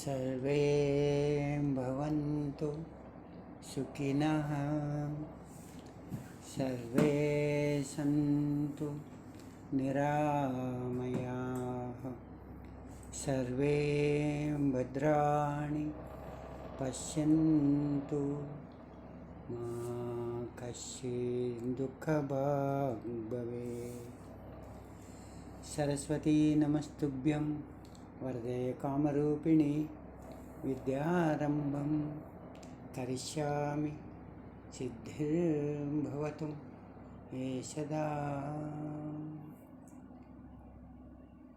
सर्वे भवन्तु सुखिनः सर्वे सन्तु निरामयाः सर्वे भद्राणि पश्यन्तु मा कश्चित् दुःखभाग् भवेत्। सरस्वती नमस्तुभ्यं वरदे कामरूपिणि विद्यारम्भं करिष्यामि सिद्धिर्भवतु मे सदा।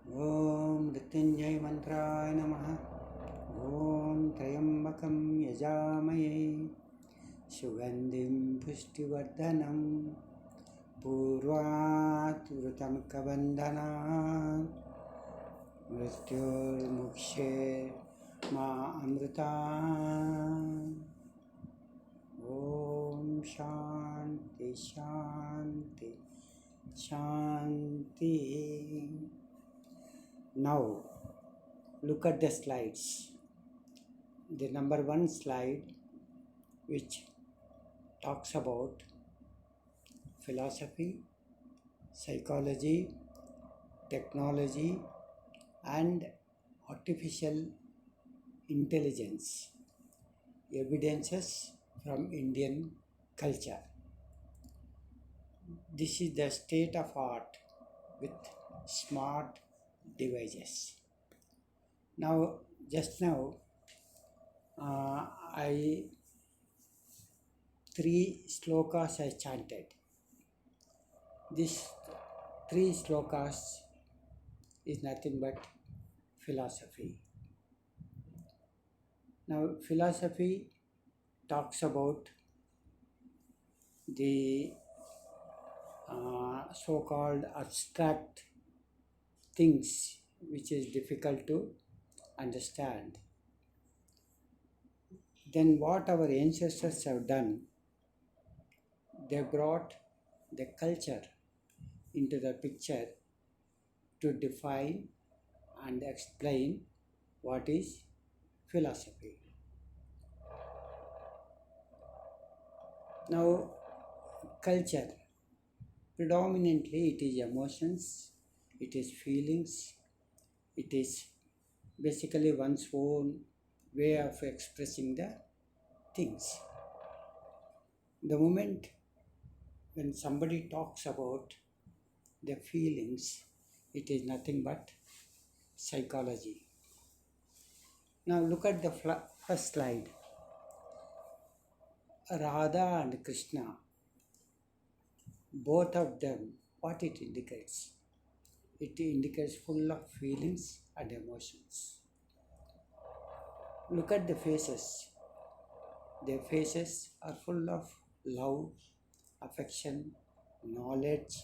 ॐ मृत्युञ्जय मंत्राय नमः। ॐ त्र्यम्बकं यजामहे सुगन्धिं पुष्टिवर्धनं पूर्वात् ऋतमुखबन्धनात् मृत्युर्मुक्षे मा अमृतात्। ॐ शान्ति शान्ति शान्ति। Now look at the slides. The number 1 slide, which talks about philosophy, psychology, technology and artificial intelligence, evidences from Indian culture. This is the state of art with smart devices. Now, just now, I 3 slokas I chanted. These 3 slokas is nothing but philosophy. Now, philosophy talks about the so-called abstract things which is difficult to understand. Then what our ancestors have done, they brought the culture into the picture to define and explain what is philosophy. Now, culture, predominantly it is emotions, it is feelings, it is basically one's own way of expressing the things. The moment when somebody talks about the feelings, it is nothing but psychology. Now look at the first slide. Radha and Krishna, both of them, what it indicates? It indicates full of feelings and emotions. Look at the faces. Their faces are full of love, affection, knowledge,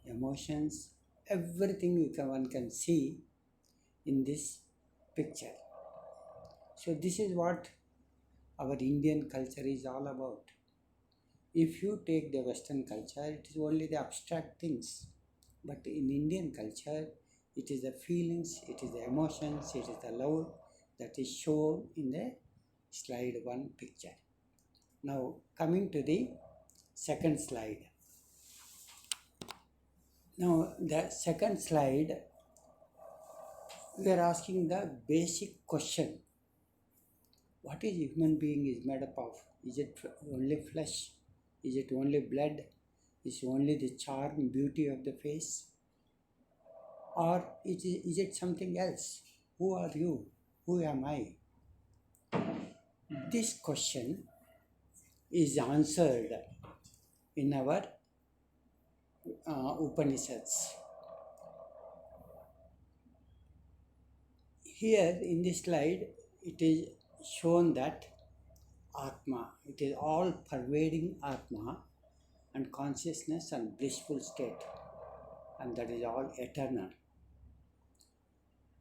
emotions, everything one can see in this picture. So this is what our Indian culture is all about. If you take the Western culture, it is only the abstract things. But in Indian culture, it is the feelings, it is the emotions, it is the love that is shown in the slide 1 picture. Now coming to the second slide. Now the second slide, we are asking the basic question. What is human being is made up of? Is it only flesh? Is it only blood? Is it only the charm, beauty of the face? Or is it something else? Who are you? Who am I? This question is answered in our Upanishads. Here in this slide, it is shown that Atma, it is all pervading Atma and consciousness and blissful state, and that is all eternal,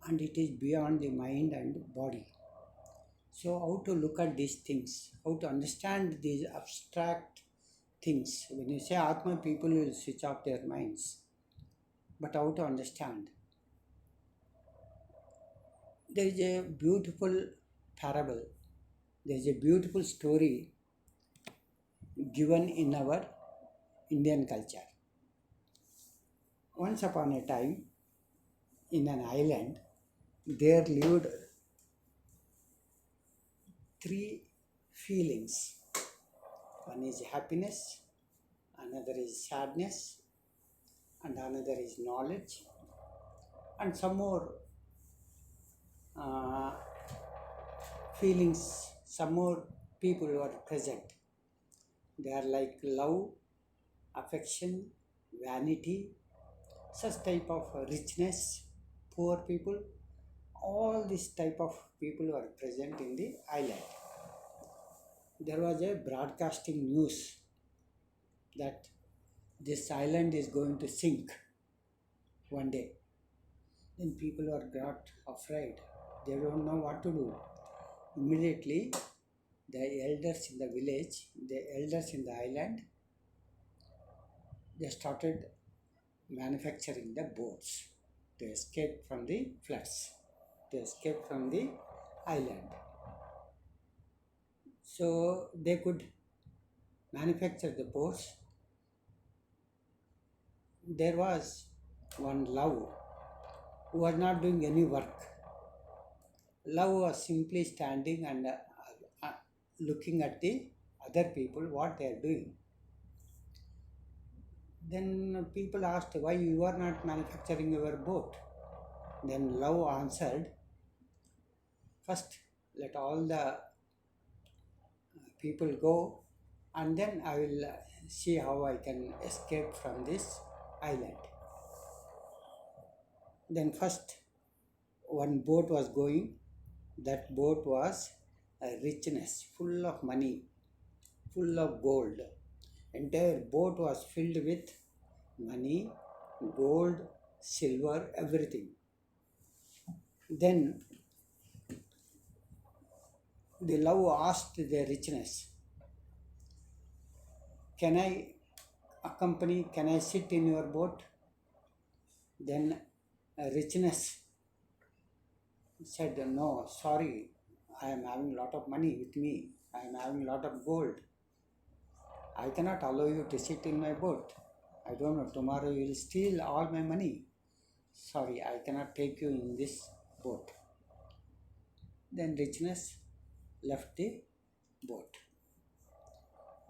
and it is beyond the mind and body. So how to look at these things, how to understand these abstract things? When you say Atma, people will switch off their minds, but how to understand? There is a beautiful parable, there is a beautiful story given in our Indian culture. Once upon a time, in an island, there lived three feelings. One is happiness, another is sadness, and another is knowledge, and some more uh, feelings, some more people were present. They are like love, affection, vanity, such type of richness, poor people, all this type of people were present in the island. There was a broadcasting news that this island is going to sink one day. Then people are got afraid. They don't know what to do. Immediately, the elders in the village, the elders in the island, they started manufacturing the boats to escape from the floods, to escape from the island. So they could manufacture the boats. There was one love who was not doing any work. Love was simply standing and looking at the other people, what they are doing. Then people asked, why you are not manufacturing your boat? Then love answered, first let all the people go, and then I will see how I can escape from this island. Then first one boat was going. That boat was a richness, full of money, full of gold. Entire boat was filled with money, gold, silver, everything. Then the love asked the richness, can I accompany, can I sit in your boat? Then richness said, no, sorry, I am having a lot of money with me, I am having a lot of gold. I cannot allow you to sit in my boat. I don't know, tomorrow you will steal all my money. Sorry, I cannot take you in this boat. Then richness left the boat.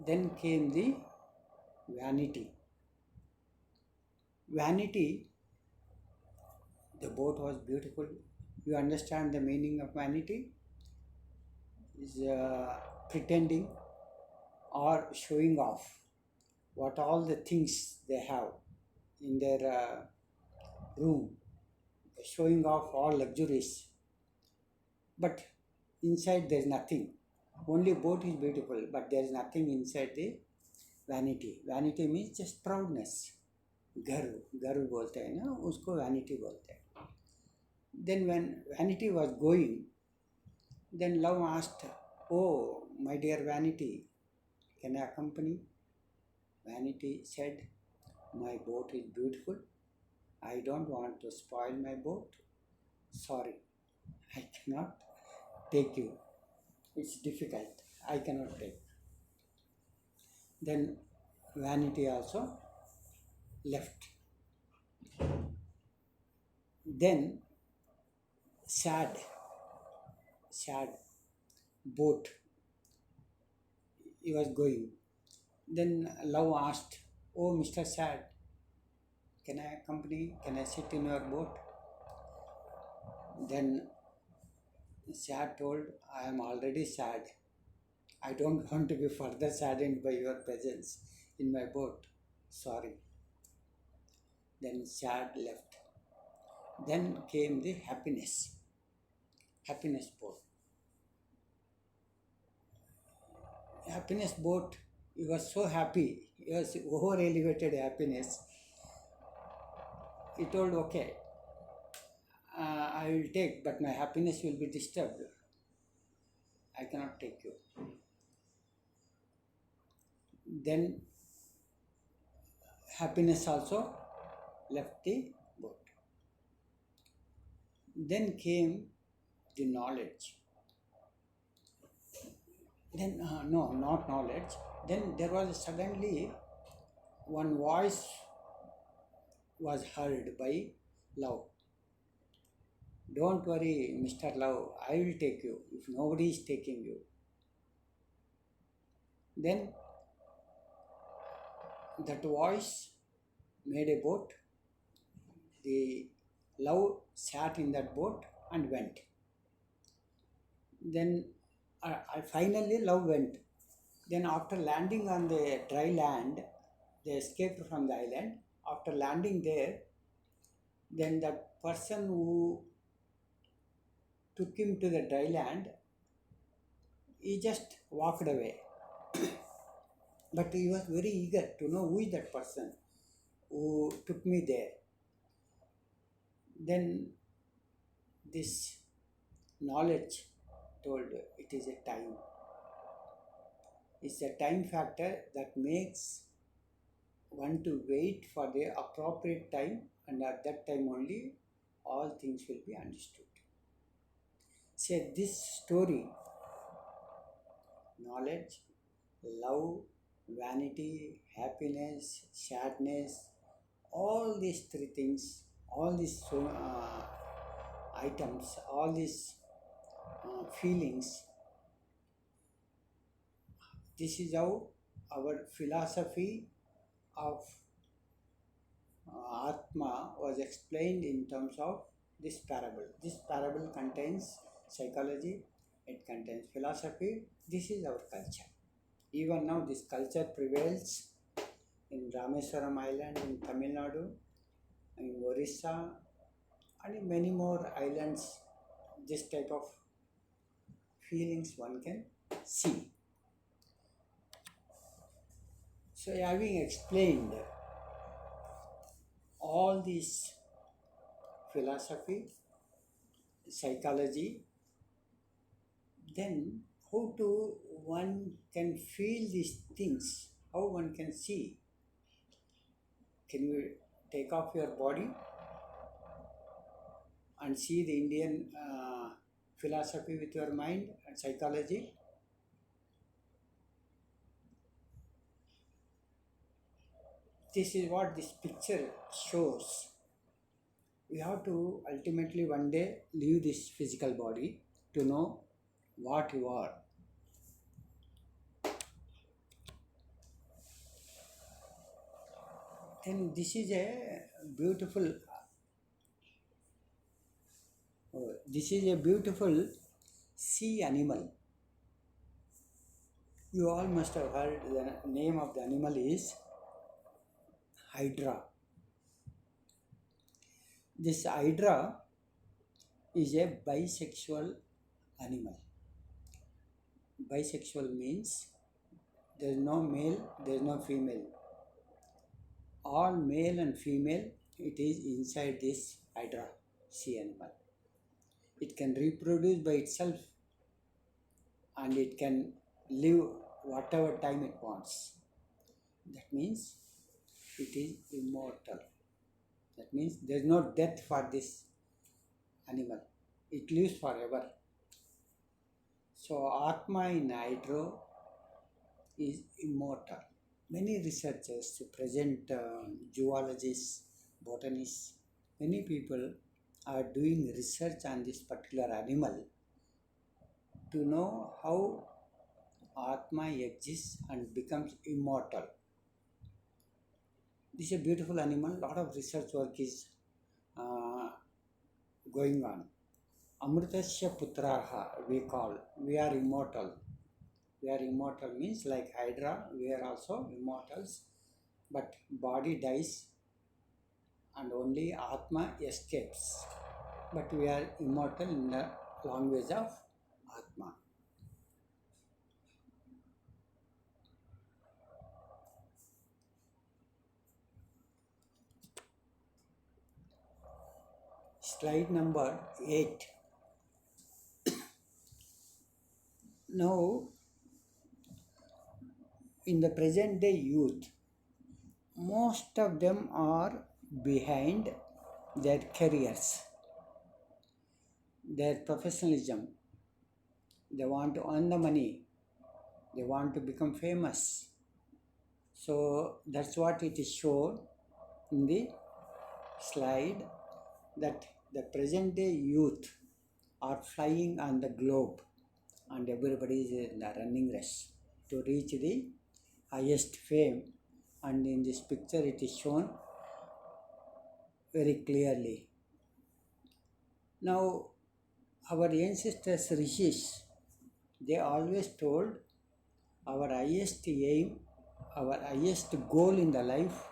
Then came the vanity. Vanity, the boat was beautiful. You understand the meaning of vanity? Is pretending or showing off what all the things they have in their room, showing off all luxuries. But inside there is nothing. Only boat is beautiful, but there is nothing inside the vanity. Vanity means just proudness. गर्व गर्व बोलते हैं ना, उसको vanity बोलते हैं. Then when vanity was going, then love asked, oh my dear vanity, can I accompany? Vanity said, my boat is beautiful, I don't want to spoil my boat, sorry, I cannot take you, it's difficult, I cannot take. Then vanity also left. Then sad boat, he was going. Then love asked, oh Mr. Sad, can I accompany, can I sit in your boat? Then Sad told, I am already sad, I don't want to be further saddened by your presence in my boat, sorry. Then Sad left. Then came the happiness boat. Happiness boat, he was so happy, he was over elevated happiness. He told, okay, I will take, but my happiness will be disturbed, I cannot take you. Then happiness also left the boat. Then came the knowledge. Then, no, not knowledge. Then there was suddenly one voice was heard by love. Don't worry, Mr. Love, I will take you if nobody is taking you. Then that voice made a boat. The love sat in that boat and went. Then finally love went. Then after landing on the dry land, they escaped from the island. After landing there, then that person who took him to the dry land, he just walked away. But he was very eager to know who is that person who took me there. Then this knowledge told it is a time. It's a time factor that makes one to wait for the appropriate time, and at that time only all things will be understood. Say this story, knowledge, love, vanity, happiness, sadness, all these three things, all these items, all these feelings, this is how our philosophy of Atma was explained in terms of this parable. This parable contains psychology, it contains philosophy. This is our culture. Even now, this culture prevails in Rameswaram Island, in Tamil Nadu, in Orissa, and in many more islands. This type of feelings one can see. So, having explained all these philosophy, psychology, then how to one can feel these things, how one can see. Can you take off your body and see the Indian philosophy with your mind and psychology? This is what this picture shows. We have to ultimately one day leave this physical body to know what you are. Then this is a beautiful sea animal. You all must have heard the name of the animal is Hydra. This Hydra is a bisexual animal. Bisexual means there is no male, there is no female. All male and female, it is inside this Hydra sea animal. It can reproduce by itself and it can live whatever time it wants. That means it is immortal. That means there is no death for this animal. It lives forever. So Atma in Hydra is immortal. Many researchers, present zoologists, botanists, many people are doing research on this particular animal to know how Atma exists and becomes immortal. This is a beautiful animal. A lot of research work is going on. Amritasya Putraha, we call. We are immortal. We are immortal means like Hydra, we are also immortals. But body dies and only Atma escapes. But we are immortal in the language of Atma. Slide number 8. Now, in the present day youth, most of them are behind their careers. their professionalism. They want to earn the money. They want to become famous. So that's what it is shown in the slide, that the present day youth are flying on the globe and everybody is in the running race to reach the highest fame. And in this picture it is shown very clearly. Now, our ancestors, rishis, they always told our highest aim, our highest goal in the life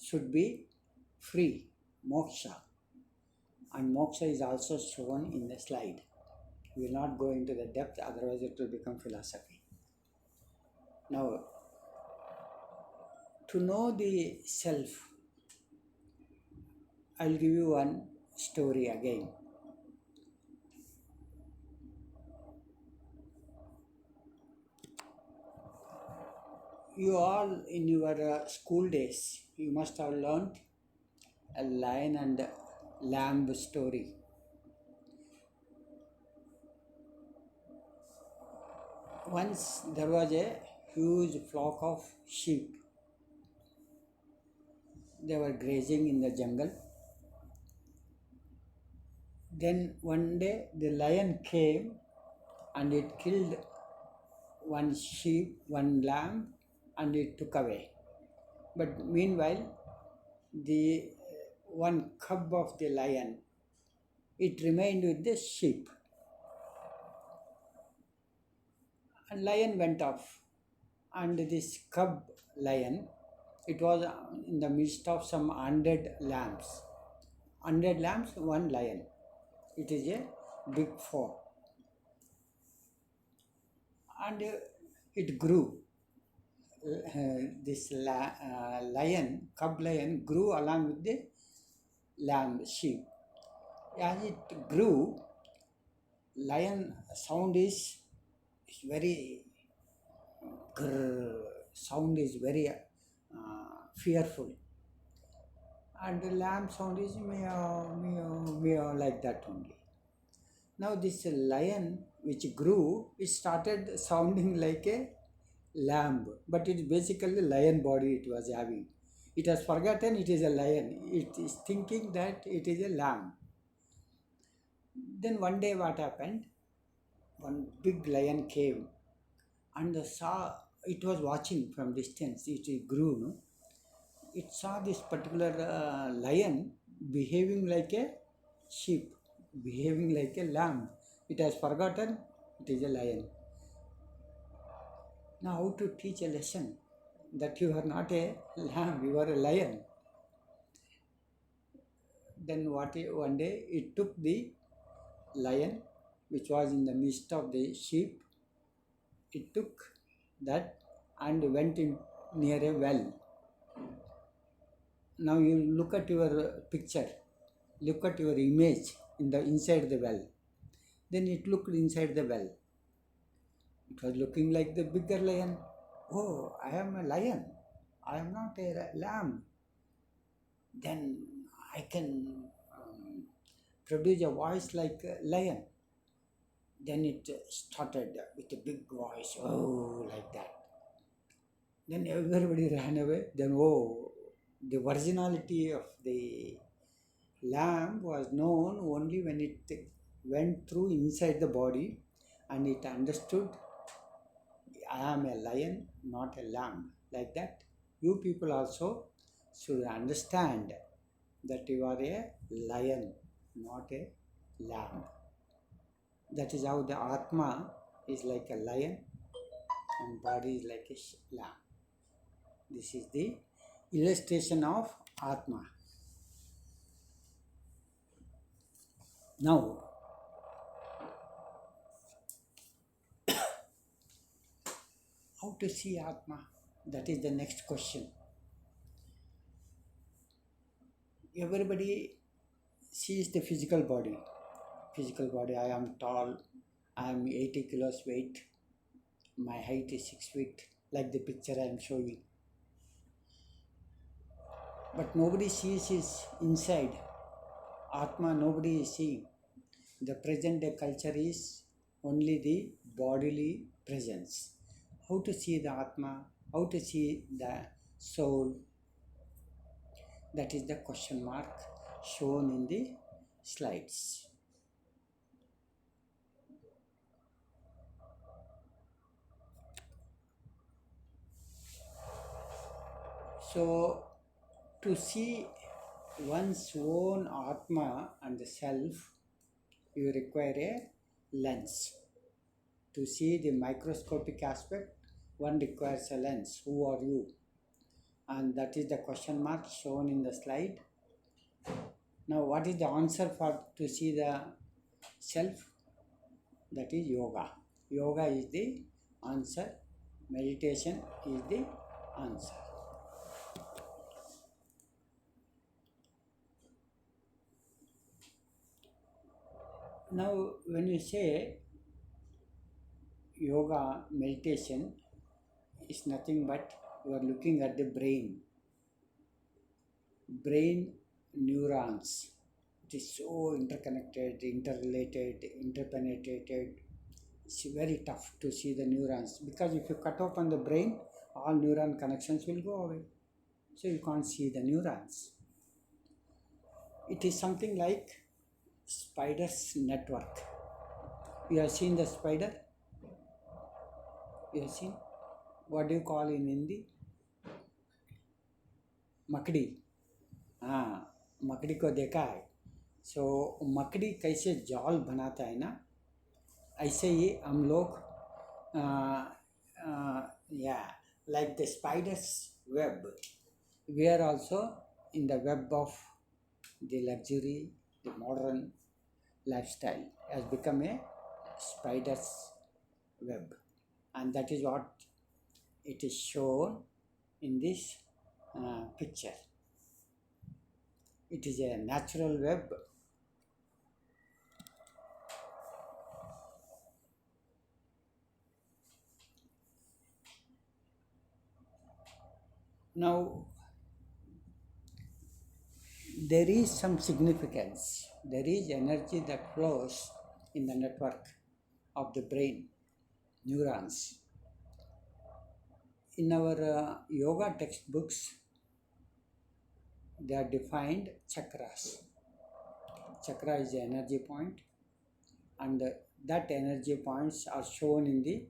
should be free, moksha. And moksha is also shown in the slide. We will not go into the depth, otherwise it will become philosophy. Now, to know the self, I will give you one story again. You all in your school days, you must have learned a lion and lamb story. Once there was a huge flock of sheep. They were grazing in the jungle. Then one day the lion came and it killed one sheep, one lamb, and it took away. But meanwhile, the one cub of the lion, it remained with the sheep. And lion went off, and this cub lion, it was in the midst of some 100 lambs. 100 lambs, one lion. It is a big four. And it grew. This lion, cub lion, grew along with the lamb, sheep. As it grew, lion sound is very sound is very fearful, and the lamb sound is meow meow meow, like that only. Now this lion which grew, it started sounding like a lamb, but it is basically lion body it was having. It has forgotten it is a lion. It is thinking that it is a lamb. Then one day what happened? One big lion came and saw, it was watching from distance. It grew, no? It saw this particular lion behaving like a sheep, behaving like a lamb. It has forgotten it is a lion. Now how to teach a lesson that you are not a lamb, you are a lion? Then one day it took the lion which was in the midst of the sheep, it took that and went in near a well. Now you look at your picture, look at your image in the inside the well. Then it looked inside the well. It was looking like the bigger lion. Oh, I am a lion. I am not a lamb. Then I can produce a voice like a lion. Then it started with a big voice, oh, like that. Then everybody ran away. Then, oh, the originality of the lamb was known only when it went through inside the body and it understood, I am a lion, not a lamb. Like that, you people also should understand that you are a lion, not a lamb. That is how the Atma is like a lion and body is like a lamb. This is the illustration of Atma. Now, how to see Atma? That is the next question. Everybody sees the physical body. Physical body, I am tall, I am 80 kilos weight, my height is 6 feet, like the picture I am showing. But nobody sees his inside. Atma, nobody is seeing. The present day culture is only the bodily presence. How to see the Atma, how to see the soul, that is the question mark shown in the slides. So, to see one's own Atma and the self, you require a lens. To see the microscopic aspect, one requires a lens. Who are you? And that is the question mark shown in the slide. Now, what is the answer for to see the self? That is yoga. Yoga is the answer. Meditation is the answer. Now, when you say yoga, meditation is nothing but you are looking at the brain. Brain neurons. It is so interconnected, interrelated, interpenetrated. It's very tough to see the neurons because if you cut open the brain, all neuron connections will go away. So you can't see the neurons. It is something like spider's network. You have seen the spider? You have seen? What do you call in Hindi? मकड़ी. हाँ, मकड़ी को देखा है. सो मकड़ी कैसे जाल बनाता है ना, ऐसे ही हम लोग like the spider's web, we are also in the web of the luxury, the modern lifestyle has become a spider's web, and that is what it is shown in this picture. It is a natural web. Now, there is some significance. There is energy that flows in the network of the brain, neurons. In our yoga textbooks, they are defined chakras. Chakra is the energy point, and that energy points are shown in the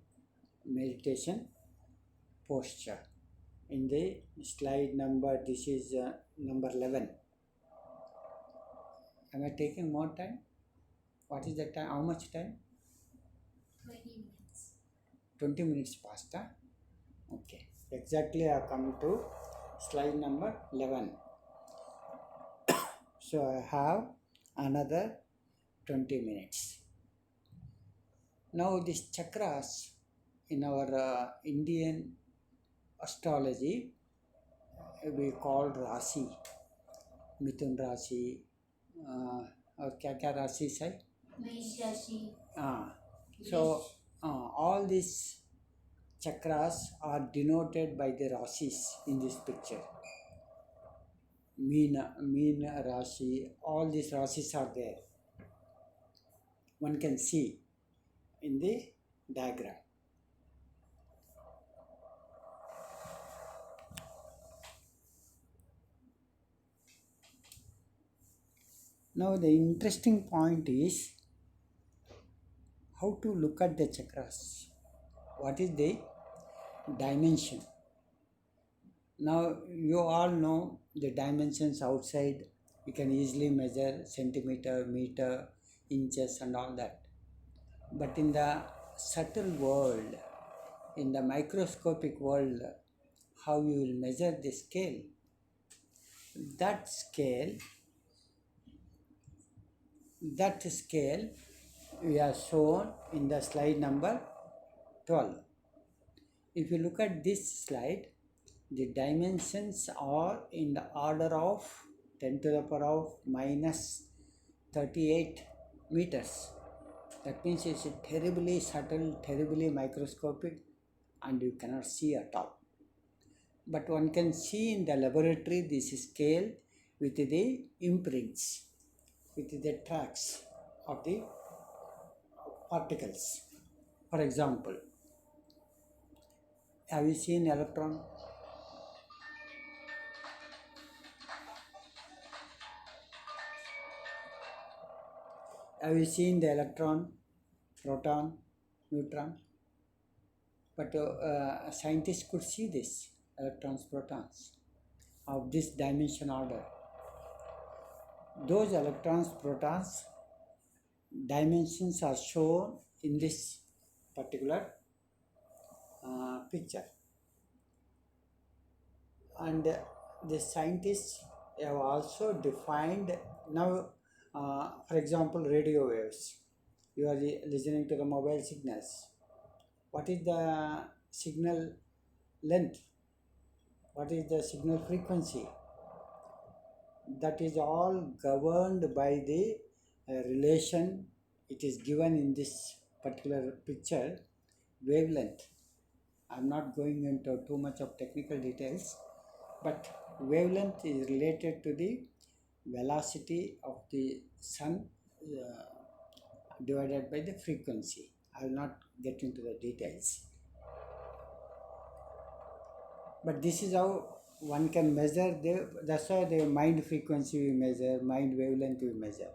meditation posture. In the slide number, this is number 11. Am I taking more time? What is the time? How much time? 20 minutes. 20 minutes past, huh? Okay. Exactly, I have come to slide number 11. So I have another 20 minutes. Now these chakras in our Indian astrology, we call Rasi, Mithun Rasi, और क्या राशि है? मेष राशि. So all these chakras are denoted by the rasis in this picture. Meena Rashi, all these rasis are there. One can see in the diagram. Now the interesting point is how to look at the chakras. What is the dimension? Now you all know the dimensions outside. You can easily measure centimeter, meter, inches and all that. But in the subtle world, in the microscopic world, how you will measure the scale? That scale we are shown in the slide number 12. If you look at this slide, the dimensions are in the order of 10 to the power of minus 38 meters. That means it's terribly subtle, terribly microscopic, and you cannot see at all. But one can see in the laboratory this scale with the imprints, with the tracks of the particles. For example, have you seen electron? Have you seen the electron, proton, neutron? But scientists could see this electrons, protons of this dimension order. Those electrons, protons, dimensions are shown in this particular picture. And the scientists have also defined now, for example, radio waves. You are listening to the mobile signals. What is the signal length? What is the signal frequency? That is all governed by the relation it is given in this particular picture, wavelength. I'm not going into too much of technical details, but wavelength is related to the velocity of the sun divided by the frequency. I will not get into the details. But this is how one can measure, that's why the mind frequency we measure, mind wavelength we measure.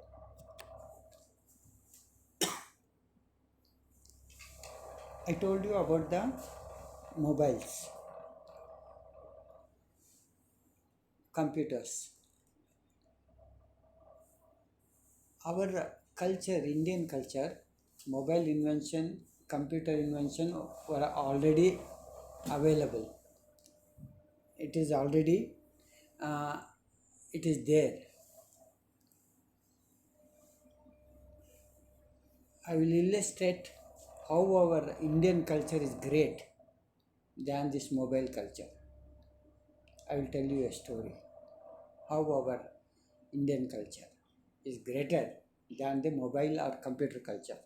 I told you about the mobiles, computers. Our culture, Indian culture, mobile invention, computer invention were already available. It is already, it is there. I will illustrate how our Indian culture is great than this mobile culture. I will tell you a story how our Indian culture is greater than the mobile or computer culture.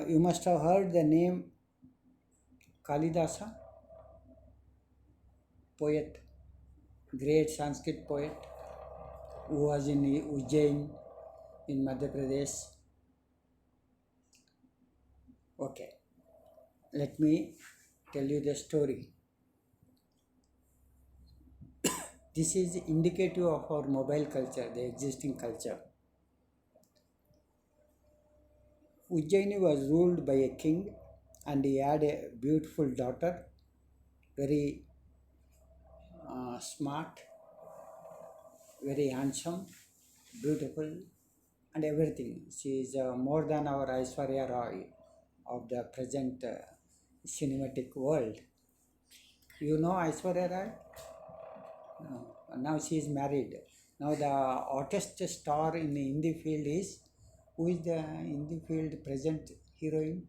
You must have heard the name Kalidasa, poet, great Sanskrit poet who was in Ujjain in Madhya Pradesh. Okay, let me tell you the story. This is indicative of our mobile culture, the existing culture. Ujjaini was ruled by a king and he had a beautiful daughter, very smart, very handsome, beautiful, and everything. She is more than our Aishwarya Rai of the present cinematic world. You know Aishwarya Rai? No. Now she is married. Now the hottest star in the Hindi field is, who is the Hindi field present heroine?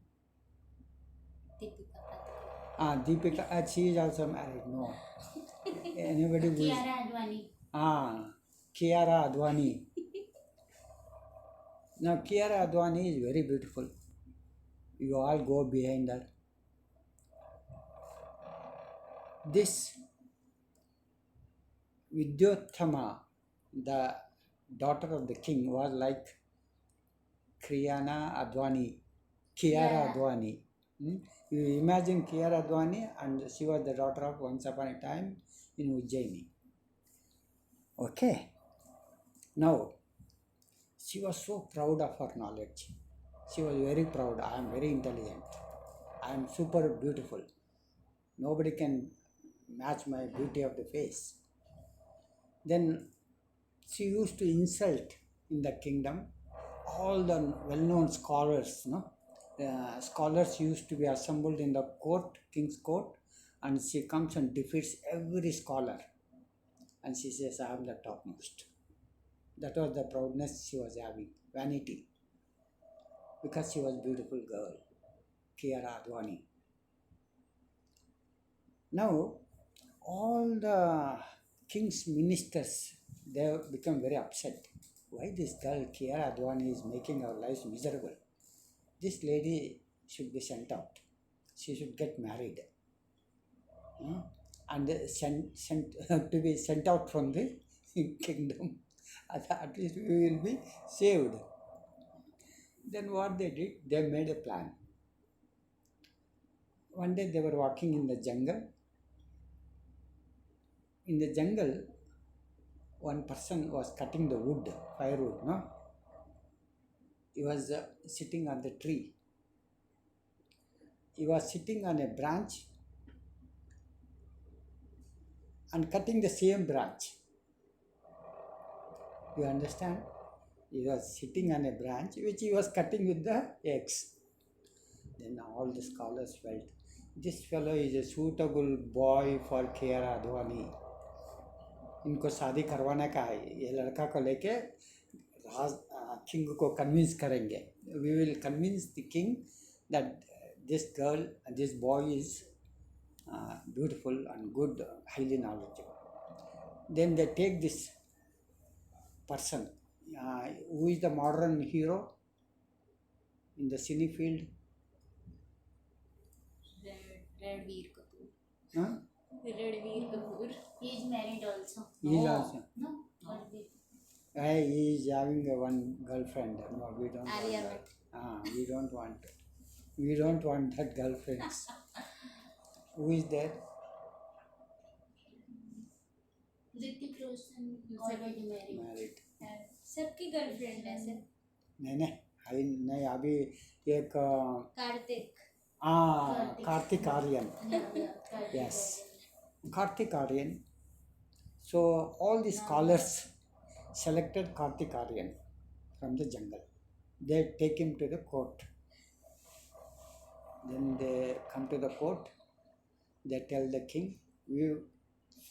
Deepika. She is also married. No. Anybody who is... Kiara Advani. Kiara Advani. Now Kiara Advani is very beautiful. You all go behind her. This Vidyottama, the daughter of the king, was like Kiara Advani. You imagine Kiara Advani, and she was the daughter of once upon a time in Ujjaini. Okay. Now, she was so proud of her knowledge. She was very proud. I am very intelligent. I am super beautiful. Nobody can match my beauty of the face. Then she used to insult in the kingdom all the well-known scholars. Scholars used to be assembled in the court, king's court, and she comes and defeats every scholar. And she says, I am the topmost. That was the proudness she was having, vanity. Because she was a beautiful girl, Kiara Advani. Now, all the king's ministers, they have become very upset. Why this girl, Kiara Advani, is making our lives miserable? This lady should be sent out. She should get married. And to be sent out from the kingdom. At least we will be saved. Then what they did, they made a plan. One day they were walking in the jungle. In the jungle, one person was cutting the wood, firewood, no? He was sitting on the tree. He was sitting on a branch and cutting the same branch. You understand? He was sitting on a branch which he was cutting with the axe. Then all the scholars felt this fellow is a suitable boy for K.R. Advani. इनको शादी करवाने का है, ये लड़का को लेके king को कन्विंस करेंगे. We will convince the king that this girl, this boy is beautiful and good, highly knowledgeable. Then they take this person, who is the modern hero in the cine field. Ranveer Kapoor. Huh? Ranveer Kapoor. He is married also. He is also. No. Ranveer. He is having one girlfriend. No, we don't Alia want that. We don't want. We don't want that girlfriends. Who is there? Hrithik Roshan already married. Married. सबकी girlfriend है sir. नहीं अभी एक Kartik. Karthik Aryan. Yes, Karthik Aryan. So all the scholars selected Karthik Aryan from the jungle. They take him to the court. Then they come to the court. They tell the king, we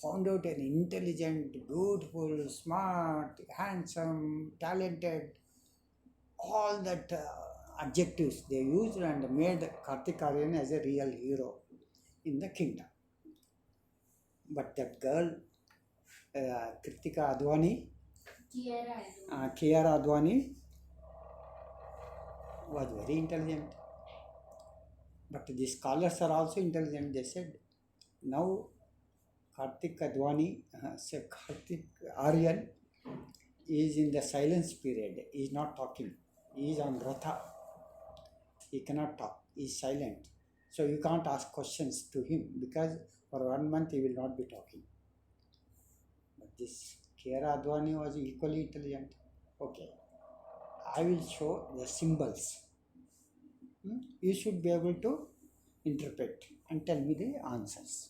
found out an intelligent, beautiful, smart, handsome, talented, all that adjectives they used and made Karthik Aryan as a real hero in the kingdom. But that girl, Kritika Advani, K.R. Advani, was very intelligent. But the scholars are also intelligent. They said, now Karthik Aryan is in the silence period. He is not talking. He is on Ratha. He cannot talk. He is silent. So you can't ask questions to him because for 1 month he will not be talking. But this K.R. Advani was equally intelligent. Okay, I will show the symbols. You should be able to interpret and tell me the answers.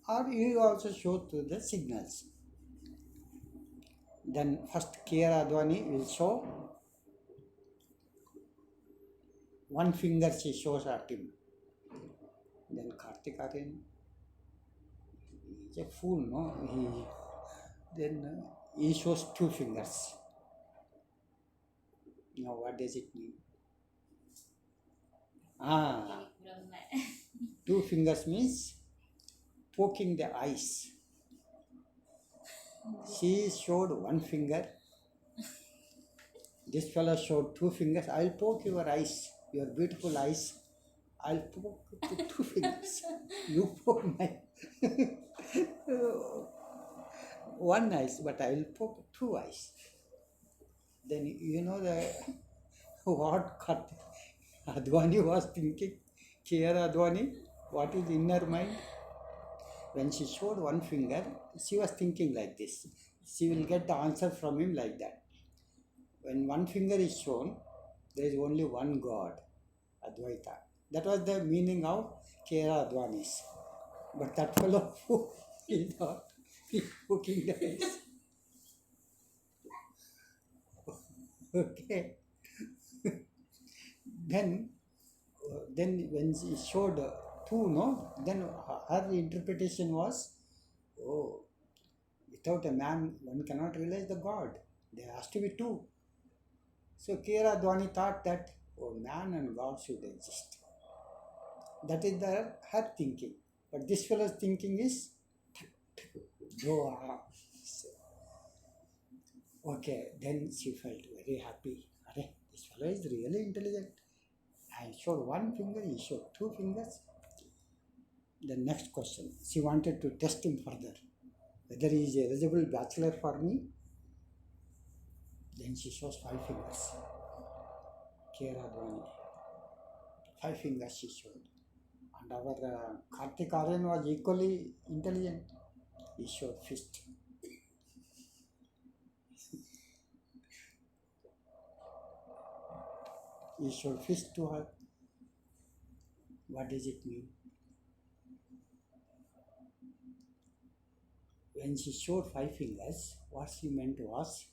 Or you also show to the signals. Then first K.R. Advani will show one finger, she shows at him. Then Karthik Aryan is a fool, no? Then he shows 2 fingers. Now what does it mean? 2 fingers means poking the eyes. She showed 1 finger. This fellow showed 2 fingers. I'll poke your eyes, your beautiful eyes. I'll poke with 2 fingers. You poke my 1 eyes, but I will poke 2 eyes. Then you know what Advani was thinking. K.R. Advani, what is in her mind? When she showed 1 finger, she was thinking like this. She will get the answer from him like that. When 1 finger is shown, there is only one God, Advaita. That was the meaning of K.R. Advani's. But that fellow, he thought, he poking the eyes. Okay. Then when she showed 2, then her interpretation was, without a man, one cannot realize the God. There has to be 2. So K.R. Advani thought that, man and God should exist. That is her thinking. But this fellow's thinking is, okay, then she felt very happy. This fellow is really intelligent. I showed 1 finger, he showed 2 fingers. The next question, she wanted to test him further, whether he is eligible bachelor for me Then she shows 5 fingers. Kiera Dhwani. 5 fingers she showed. And our Karthik Aryan was equally intelligent. He showed fist. He showed fist to her. What does it mean? When she showed 5 fingers, what she meant was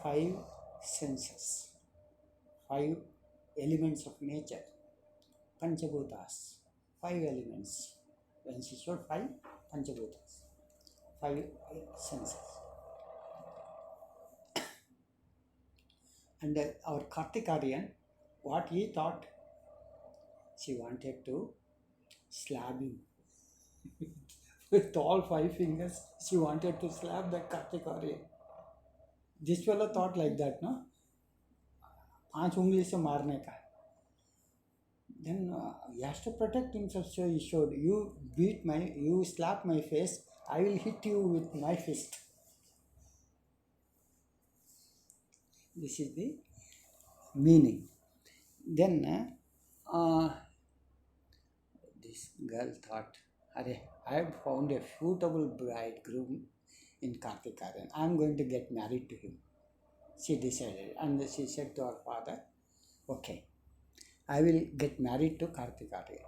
5 senses, 5 elements of nature, Panchabhutas, 5 elements. When she showed 5 Panchabhutas, 5 senses. And our Karthik Aryan, what he thought, she wanted to slap him. With all 5 fingers, she wanted to slap the Karthik Aryan. This fellow thought like that, no? 5 उँगली से मारने का. Then he has to protect himself, so he showed, you slap my face, I will hit you with my fist. This is the meaning. Then this girl thought, I have found a suitable bridegroom in Karthik Aryan. I am going to get married to him. She decided, and she said to her father, okay, I will get married to Karthik Aryan.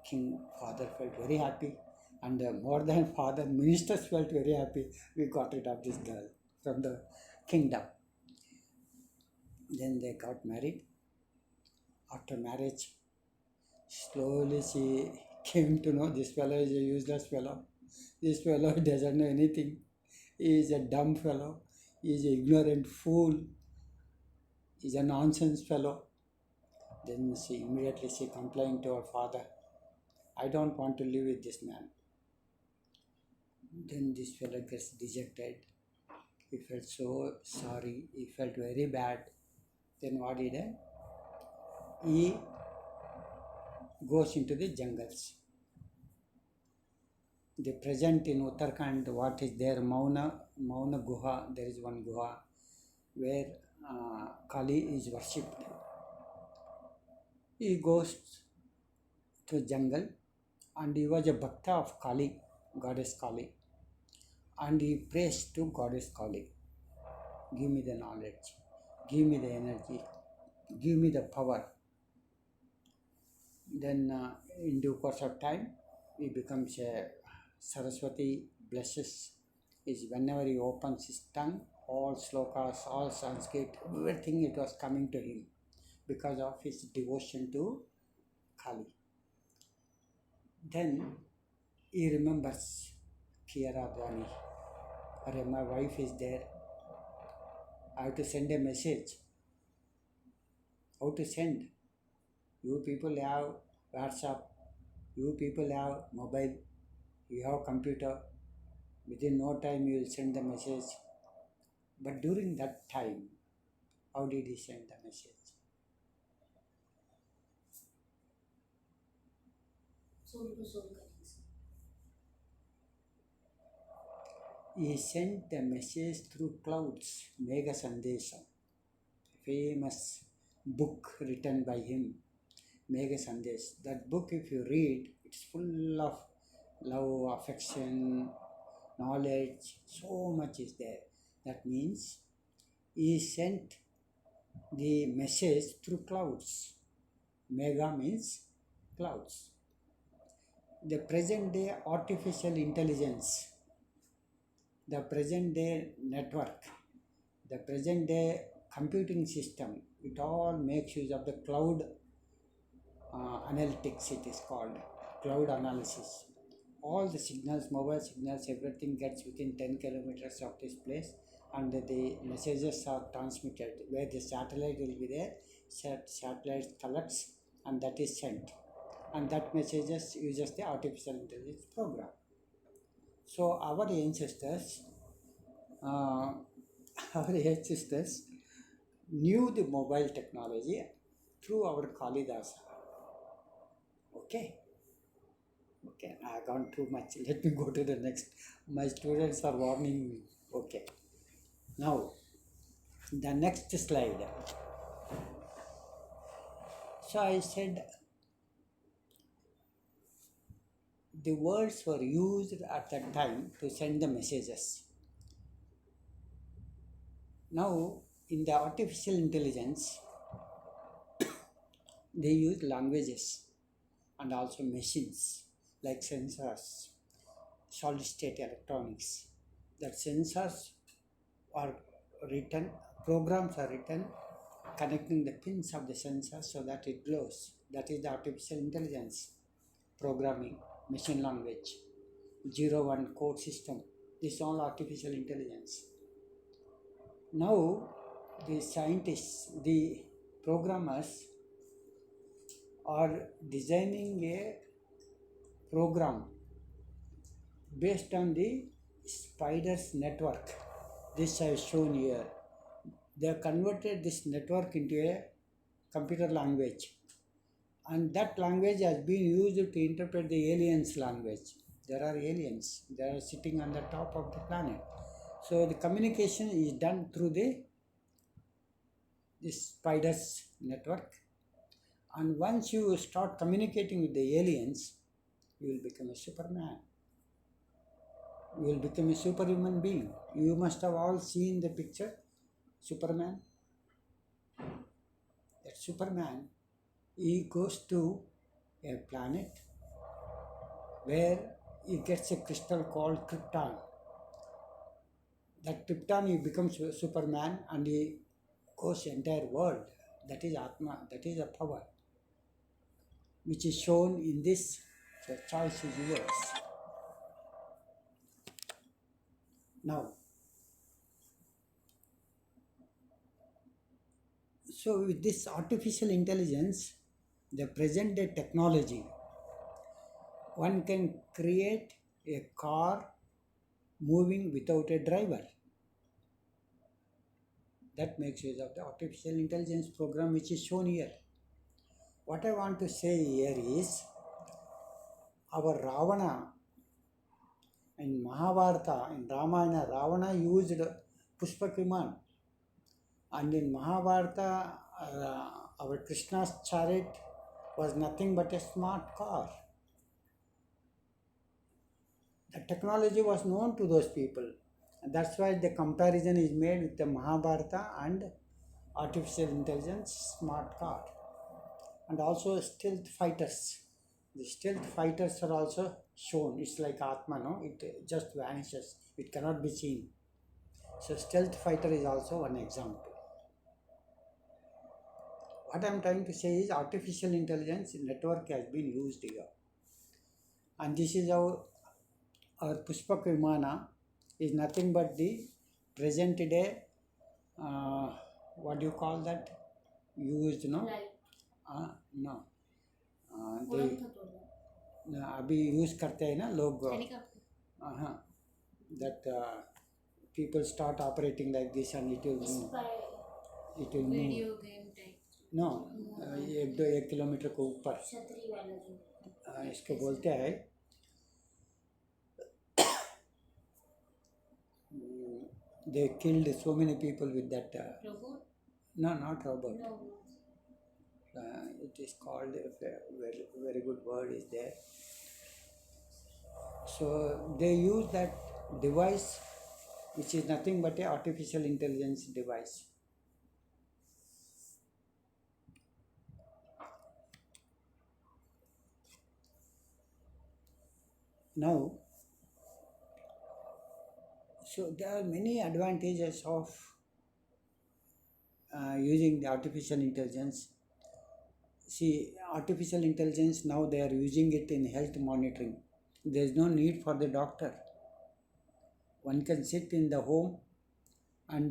King father felt very happy, and more than father, ministers felt very happy. We got rid of this girl from the kingdom. Then they got married. After marriage, slowly she came to know this fellow is a useless fellow. This fellow doesn't know anything. He is a dumb fellow. He is an ignorant fool. He is a nonsense fellow. Then she immediately complained to her father, I don't want to live with this man. Then this fellow gets dejected. He felt so sorry. He felt very bad. Then what he did? He goes into the jungles. The present in Uttarakhand, what is there? Mauna Guha. There is one Guha where Kali is worshipped. He goes to jungle, and he was a bhakta of Kali, goddess Kali, and he prays to goddess Kali. Give me the knowledge, give me the energy, give me the power. Then in due course of time, he becomes a Saraswati blesses is whenever he opens his tongue, all slokas, all Sanskrit, everything it was coming to him because of his devotion to Kali. Then he remembers Kiera Dhwani. Arey, my wife is there. I have to send a message. How to send? You people have WhatsApp. You people have mobile. You have computer. Within no time you will send the message. But during that time, how did he send the message? Soul to soul connection. He sent the message through clouds, Megha Sandesha, famous book written by him, Megha Sandesh. That book, if you read, it's full of love, affection, knowledge, so much is there. That means he sent the message through clouds. Megha means clouds. The present day artificial intelligence, the present day network, the present day computing system, it all makes use of the cloud analytics, it is called cloud analysis. All the signals, mobile signals, everything gets within 10 kilometers of this place, and the messages are transmitted where the satellite will be there. Satellite collects, and that is sent, and that messages uses the artificial intelligence program. So our ancestors knew the mobile technology through our Kalidasa. Okay, I have gone too much. Let me go to the next. My students are warning me. Okay. Now, the next slide. So I said the words were used at that time to send the messages. Now, in the artificial intelligence, they use languages and also machines like sensors, solid state electronics. That sensors are written, programs are written connecting the pins of the sensor so that it glows. That is the artificial intelligence programming, machine language, 0-1 code system. This is all artificial intelligence. Now, the scientists, the programmers are designing a program based on the spider's network. This I have shown here. They have converted this network into a computer language, and that language has been used to interpret the aliens' language. There are aliens, they are sitting on the top of the planet. So the communication is done through this spider's network, and once you start communicating with the aliens, you will become a superman. You will become a superhuman being. You must have all seen the picture, Superman. That Superman, he goes to a planet where he gets a crystal called Krypton. That Krypton, he becomes Superman and he goes entire world. That is Atma, that is a power which is shown in this. So choice is yours. Now, so with this artificial intelligence, the present day technology, one can create a car moving without a driver. That makes use of the artificial intelligence program which is shown here. What I want to say here is, our Ravana in Mahabharata, in Ramayana, Ravana used Pushpak Viman, and in Mahabharata, our Krishna's chariot was nothing but a smart car. The technology was known to those people, and that's why the comparison is made with the Mahabharata and artificial intelligence smart car. And also stealth fighters. The stealth fighters are also shown. It's like Atma, no? It just vanishes. It cannot be seen. So stealth fighter is also one example. What I am trying to say is artificial intelligence network has been used here. And this is our Pushpak Vimana is nothing but the present day, what do you call that? Used, no? No. अभी use करते हैं ना लोग. That people start operating like this and it will move. It will move. Video game type. No, 1 kilometre को ऊपर इसको बोलते हैं. They killed so many people with that. Robot? No, not robot. No. It is called, a very, very good word is there. So they use that device which is nothing but a artificial intelligence device. Now, so there are many advantages of using the artificial intelligence. See, artificial intelligence now they are using it in health monitoring. There is no need for the doctor. One can sit in the home and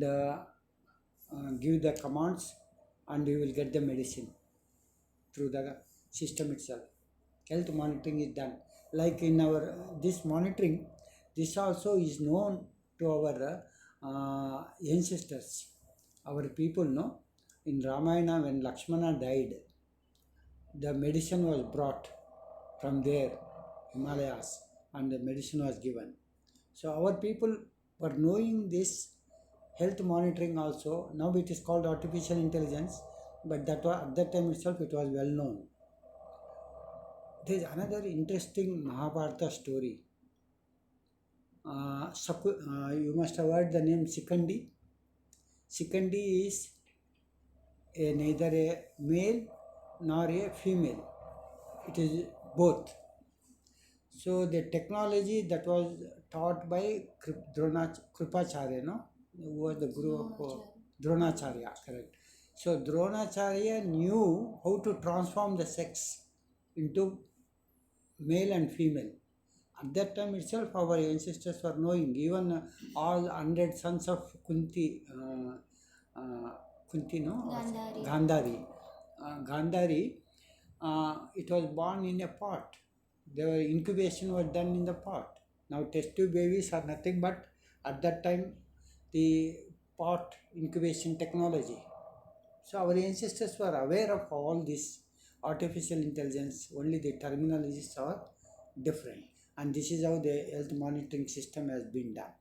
give the commands and you will get the medicine through the system itself. Health monitoring is done. Like in our this monitoring, this also is known to our ancestors, our people, no? In Ramayana, when Lakshmana died, the medicine was brought from there, Himalayas, and the medicine was given. So our people were knowing this health monitoring also. Now it is called artificial intelligence, but at that time itself it was well known. There is another interesting Mahabharata story. You must have heard the name Sikandi. Sikandi is neither a male nor a female. It is both. So the technology that was taught by Kripacharya, no? Who was the guru of Dronacharya, correct. So Dronacharya knew how to transform the sex into male and female. At that time itself, our ancestors were knowing. Even all 100 sons of Kunti, no? Gandhari. Gandhari, it was born in a pot. The incubation was done in the pot. Now test tube babies are nothing but at that time the pot incubation technology. So our ancestors were aware of all this artificial intelligence, only the terminologies are different. And this is how the health monitoring system has been done.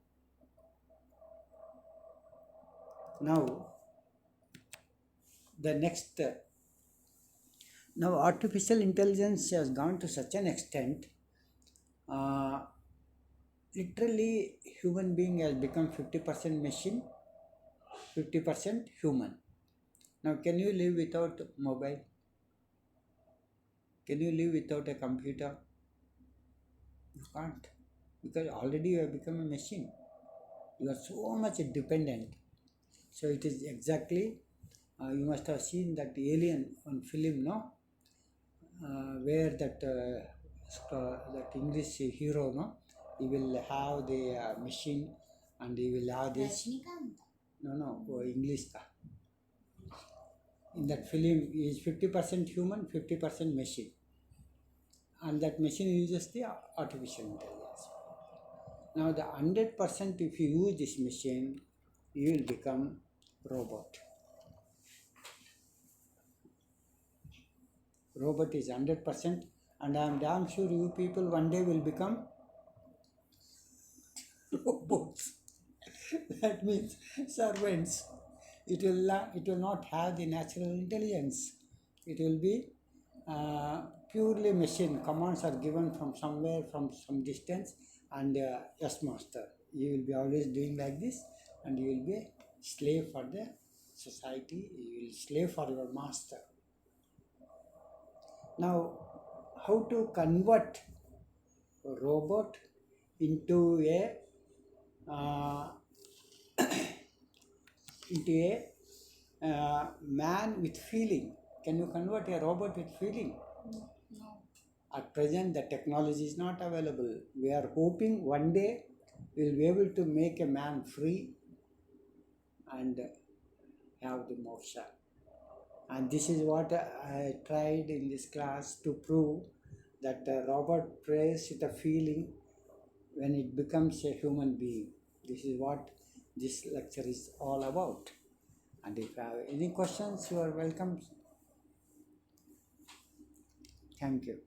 Now, the next, now artificial intelligence has gone to such an extent, literally human being has become 50% machine, 50% human. Now, can you live without mobile? Can you live without a computer? You can't, because already you have become a machine. You are so much dependent. So it is exactly, you must have seen that Alien on film, no? Where that English hero, no? He will have the machine and he will have this. No, English. In that film, he is 50% human, 50% machine. And that machine uses the artificial intelligence. Now, the 100%, if you use this machine, you will become robot. Robot is 100%, and I am damn sure you people one day will become robots. That means servants. It will not have the natural intelligence. It will be purely machine. Commands are given from somewhere, from some distance, and yes, master. You will be always doing like this, and you will be a slave for the society. You will slave for your master. Now, how to convert a robot into a man with feeling? Can you convert a robot with feeling? No. At present, the technology is not available. We are hoping one day we will be able to make a man free and have the moksha. And this is what I tried in this class to prove, that a robot prays with a feeling when it becomes a human being. This is what this lecture is all about. And if you have any questions, you are welcome. Thank you.